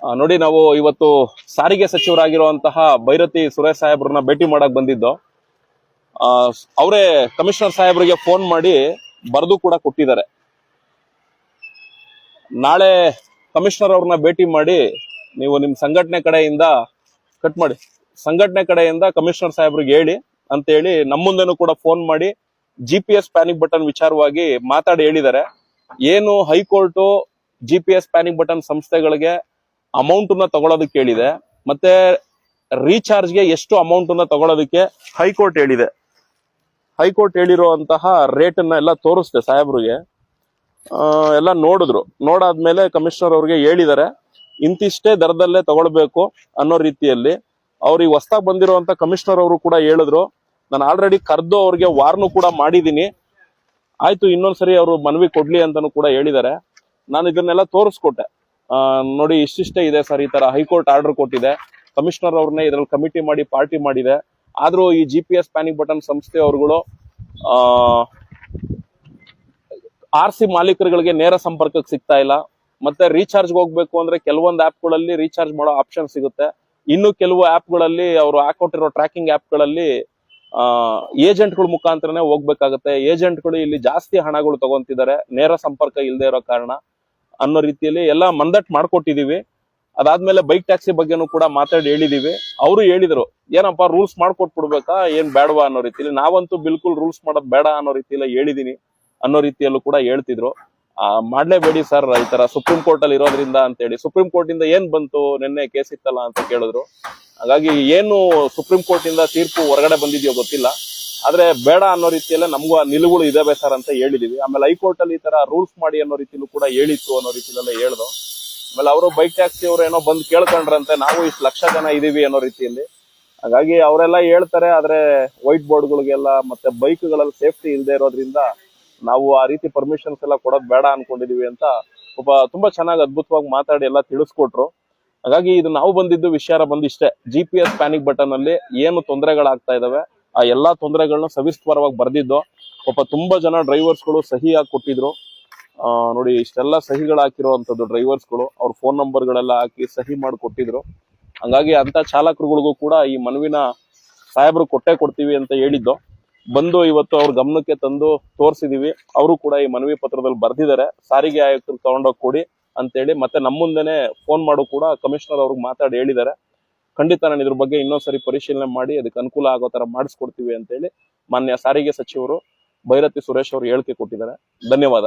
ನೋಡಿ, ನಾವು ಇವತ್ತು ಸಾರಿಗೆ ಸಚಿವರಾಗಿರುವಂತಹ ಬೈರತಿ ಸುರೇಶ್ ಸಾಹೇಬ್ರನ್ನ ಭೇಟಿ ಮಾಡಕ್ ಬಂದಿದ್ದು. ಅವರೇ ಕಮಿಷನರ್ ಸಾಹೇಬ್ರಿಗೆ ಫೋನ್ ಮಾಡಿ ಬರೆದು ಕೂಡ ಕೊಟ್ಟಿದ್ದಾರೆ. ನಾಳೆ ಕಮಿಷನರ್ ಅವ್ರನ್ನ ಭೇಟಿ ಮಾಡಿ ನೀವು ನಿಮ್ ಸಂಘಟನೆ ಕಡೆಯಿಂದ ಕಮಿಷನರ್ ಸಾಹೇಬ್ರಿಗೆ ಹೇಳಿ ಅಂತ ಹೇಳಿ ನಮ್ಮ ಮುಂದೆನೂ ಕೂಡ ಫೋನ್ ಮಾಡಿ GPS ಪ್ಯಾನಿಕ್ ಬಟನ್ ವಿಚಾರವಾಗಿ ಮಾತಾಡಿ ಹೇಳಿದ್ದಾರೆ. ಏನು ಹೈಕೋರ್ಟ್ GPS ಪ್ಯಾನಿಕ್ ಬಟನ್ ಸಂಸ್ಥೆಗಳಿಗೆ ಅಮೌಂಟ್ ನ ತಗೊಳ್ಳೋದಕ್ಕೆ ಹೇಳಿದೆ, ಮತ್ತೆ ರೀಚಾರ್ಜ್ಗೆ ಎಷ್ಟು ಅಮೌಂಟ್ ನ ತಗೊಳ್ಳೋದಕ್ಕೆ ಹೈಕೋರ್ಟ್ ಹೇಳಿದೆ. ಹೈಕೋರ್ಟ್ ಹೇಳಿರುವಂತಹ ರೇಟ್ ಅನ್ನ ಎಲ್ಲ ತೋರಿಸ್ದೆ ಸಾಹೇಬ್ರಿಗೆ. ಎಲ್ಲ ನೋಡಾದ್ಮೇಲೆ ಕಮಿಷನರ್ ಅವ್ರಿಗೆ ಹೇಳಿದ್ದಾರೆ ಇಂತಿಷ್ಟೇ ದರದಲ್ಲೇ ತಗೊಳ್ಬೇಕು ಅನ್ನೋ ರೀತಿಯಲ್ಲಿ. ಅವ್ರಿಗೆ ಹೊಸದಾಗಿ ಬಂದಿರುವಂತ ಕಮಿಷನರ್ ಅವರು ಕೂಡ ಹೇಳಿದ್ರು, ನಾನು ಆಲ್ರೆಡಿ ಕರೆದು ಅವ್ರಿಗೆ ವಾರ್ನು ಕೂಡ ಮಾಡಿದೀನಿ, ಆಯ್ತು ಇನ್ನೊಂದ್ಸರಿ ಅವರು ಮನವಿ ಕೊಡ್ಲಿ ಅಂತಾನು ಕೂಡ ಹೇಳಿದ್ದಾರೆ. ನಾನು ಇದನ್ನೆಲ್ಲ ತೋರಿಸ್ಕೊಟ್ಟೆ. ನೋಡಿ, ಇಷ್ಟಿಷ್ಟೇ ಇದೆ ಸರ್, ಈ ತರ ಹೈಕೋರ್ಟ್ ಆರ್ಡರ್ ಕೊಟ್ಟಿದೆ, ಕಮಿಷನರ್ ಅವ್ರನ್ನೇ ಇದ್ರಲ್ಲಿ ಕಮಿಟಿ ಮಾಡಿ ಪಾರ್ಟಿ ಮಾಡಿದೆ. ಆದ್ರೂ ಈ GPS ಪ್ಯಾನಿಕ್ ಬಟನ್ ಸಂಸ್ಥೆ ಅವರುಗಳು RC ಮಾಲೀಕರುಗಳಿಗೆ ನೇರ ಸಂಪರ್ಕಕ್ಕೆ ಸಿಗ್ತಾ ಇಲ್ಲ. ಮತ್ತೆ ರೀಚಾರ್ಜ್ ಹೋಗ್ಬೇಕು ಅಂದ್ರೆ ಕೆಲವೊಂದು ಆಪ್ಗಳಲ್ಲಿ ರೀಚಾರ್ಜ್ ಮಾಡೋ ಆಪ್ಷನ್ ಸಿಗುತ್ತೆ, ಇನ್ನು ಕೆಲವು ಆಪ್ಗಳಲ್ಲಿ ಅವರು ಹಾಕೊಟ್ಟಿರೋ ಟ್ರ್ಯಾಕಿಂಗ್ ಆಪ್ಗಳಲ್ಲಿ ಏಜೆಂಟ್ಗಳ ಮುಖಾಂತರನೇ ಹೋಗ್ಬೇಕಾಗತ್ತೆ. ಏಜೆಂಟ್ಗಳು ಇಲ್ಲಿ ಜಾಸ್ತಿ ಹಣಗಳು ತಗೊಂತಿದ್ದಾರೆ ನೇರ ಸಂಪರ್ಕ ಇಲ್ಲದೆ ಇರೋ ಕಾರಣ ಅನ್ನೋ ರೀತಿಯಲ್ಲಿ ಎಲ್ಲ ಮಂದಟ್ ಮಾಡ್ಕೊಟ್ಟಿದೀವಿ. ಅದಾದ್ಮೇಲೆ ಬೈಕ್ ಟ್ಯಾಕ್ಸಿ ಬಗ್ಗೆನೂ ಕೂಡ ಮಾತಾಡಿ ಹೇಳಿದೀವಿ. ಅವರು ಹೇಳಿದ್ರು, ಏನಪ್ಪಾ ರೂಲ್ಸ್ ಮಾಡ್ಕೊಟ್ಬಿಡ್ಬೇಕಾ, ಏನ್ ಬೇಡವಾ ಅನ್ನೋ ರೀತಿಯಲ್ಲಿ. ನಾವಂತೂ ಬಿಲ್ಕುಲ್ ರೂಲ್ಸ್ ಮಾಡೋದ್ ಬೇಡ ಅನ್ನೋ ರೀತಿಯಲ್ಲಿ ಹೇಳಿದೀನಿ ಅನ್ನೋ ರೀತಿಯಲ್ಲೂ ಕೂಡ ಹೇಳ್ತಿದ್ರು. ಮಾಡ್ಲೇಬೇಡಿ ಸರ್, ಈ ತರ ಸುಪ್ರೀಂ ಕೋರ್ಟ್ ಅಲ್ಲಿ ಇರೋದ್ರಿಂದ ಅಂತ ಹೇಳಿ. ಸುಪ್ರೀಂ ಕೋರ್ಟ್ ಇಂದ ಏನ್ ಬಂತು, ನಿನ್ನೆ ಕೇಸ್ ಇತ್ತಲ್ಲ ಅಂತ ಕೇಳಿದ್ರು. ಹಾಗಾಗಿ ಏನು ಸುಪ್ರೀಂ ಕೋರ್ಟ್ ಇಂದ ತೀರ್ಪು ಹೊರಗಡೆ ಬಂದಿದ್ಯೋ ಗೊತ್ತಿಲ್ಲ, ಆದ್ರೆ ಬೇಡ ಅನ್ನೋ ರೀತಿಯಲ್ಲೇ ನಮಗೂ ಆ ನಿಲುವುಗಳು ಇದಾವೆ ಸರ್ ಅಂತ ಹೇಳಿದೀವಿ. ಆಮೇಲೆ ಹೈಕೋರ್ಟ್ ಅಲ್ಲಿ ಈ ತರ ರೂಲ್ಸ್ ಮಾಡಿ ಅನ್ನೋ ರೀತಿಲೂ ಕೂಡ ಹೇಳಿತ್ತು ಅನ್ನೋ ರೀತಿಯಲ್ಲೇ ಹೇಳ್ದು. ಆಮೇಲೆ ಅವರು ಬೈಕ್ ಟ್ಯಾಕ್ಸಿ ಅವ್ರು ಏನೋ ಬಂದು ಕೇಳ್ಕೊಂಡ್ರಂತೆ, ನಾವು ಇಷ್ಟು ಲಕ್ಷ ಜನ ಇದೀವಿ ಅನ್ನೋ ರೀತಿಯಲ್ಲಿ. ಹಾಗಾಗಿ ಅವರೆಲ್ಲ ಹೇಳ್ತಾರೆ, ಆದ್ರೆ ವೈಟ್ ಬೋರ್ಡ್ಗಳಿಗೆಲ್ಲ ಮತ್ತೆ ಬೈಕ್ಗಳಲ್ಲಿ ಸೇಫ್ಟಿ ಇಲ್ಲದೆ ಇರೋದ್ರಿಂದ ನಾವು ಆ ರೀತಿ ಪರ್ಮಿಷನ್ಸ್ ಎಲ್ಲ ಕೊಡೋದ್ ಬೇಡ ಅನ್ಕೊಂಡಿದೀವಿ ಅಂತ ತುಂಬಾ ಚೆನ್ನಾಗಿ ಅದ್ಭುತವಾಗಿ ಮಾತಾಡಿ ಎಲ್ಲ ತಿಳಿಸ್ಕೊಟ್ರು. ಹಾಗಾಗಿ ಇದು ನಾವು ಬಂದಿದ್ದು ವಿಷಯ ಬಂದಿಷ್ಟೇ, GPS ಪ್ಯಾನಿಕ್ ಬಟನ್ ಅಲ್ಲಿ ಏನು ತೊಂದರೆಗಳಾಗ್ತಾ ಇದಾವೆ ಆ ಎಲ್ಲಾ ತೊಂದರೆಗಳನ್ನ ಸವಿಸ್ತಾರವಾಗಿ ಬರ್ದಿದ್ದು. ತುಂಬಾ ಜನ ಡ್ರೈವರ್ಸ್ಗಳು ಸಹಿ ಹಾಕಿ ಕೊಟ್ಟಿದ್ರು. ನೋಡಿ, ಇಷ್ಟೆಲ್ಲ ಸಹಿಗಳು ಹಾಕಿರುವಂತದ್ದು ಡ್ರೈವರ್ಸ್ಗಳು, ಅವ್ರ ಫೋನ್ ನಂಬರ್ಗಳೆಲ್ಲ ಹಾಕಿ ಸಹಿ ಮಾಡಿ ಕೊಟ್ಟಿದ್ರು. ಹಂಗಾಗಿ ಅಂತ ಚಾಲಕರುಗಳಿಗೂ ಕೂಡ ಈ ಮನವಿನ ಸಾಹೇಬ್ರು ಕೊಡ್ತೀವಿ ಅಂತ ಹೇಳಿದ್ದು. ಬಂದು ಇವತ್ತು ಅವ್ರ ಗಮನಕ್ಕೆ ತಂದು ತೋರಿಸಿದೀವಿ. ಅವರು ಕೂಡ ಈ ಮನವಿ ಪತ್ರದಲ್ಲಿ ಬರ್ದಿದ್ದಾರೆ, ಸಾರಿಗೆ ಆಯುಕ್ತರು ತಗೊಂಡೋಗಿ ಕೊಡಿ ಅಂತೇಳಿ. ಮತ್ತೆ ನಮ್ಮ ಮುಂದೆನೆ ಫೋನ್ ಮಾಡು ಕೂಡ ಕಮಿಷನರ್ ಅವ್ರಿಗೆ ಮಾತಾಡಿ ಹೇಳಿದ್ದಾರೆ. ಖಂಡಿತ ನಾನು ಇದ್ರ ಬಗ್ಗೆ ಇನ್ನೊಂದ್ಸರಿ ಪರಿಶೀಲನೆ ಮಾಡಿ ಅದಕ್ಕೆ ಅನುಕೂಲ ಆಗೋ ತರ ಮಾಡಿಸ್ಕೊಡ್ತೀವಿ ಅಂತೇಳಿ ಮಾನ್ಯ ಸಾರಿಗೆ ಸಚಿವರು ಬೈರತಿ ಸುರೇಶ್ ಅವರು ಹೇಳಿಕೆ ಕೊಟ್ಟಿದ್ದಾರೆ. ಧನ್ಯವಾದ.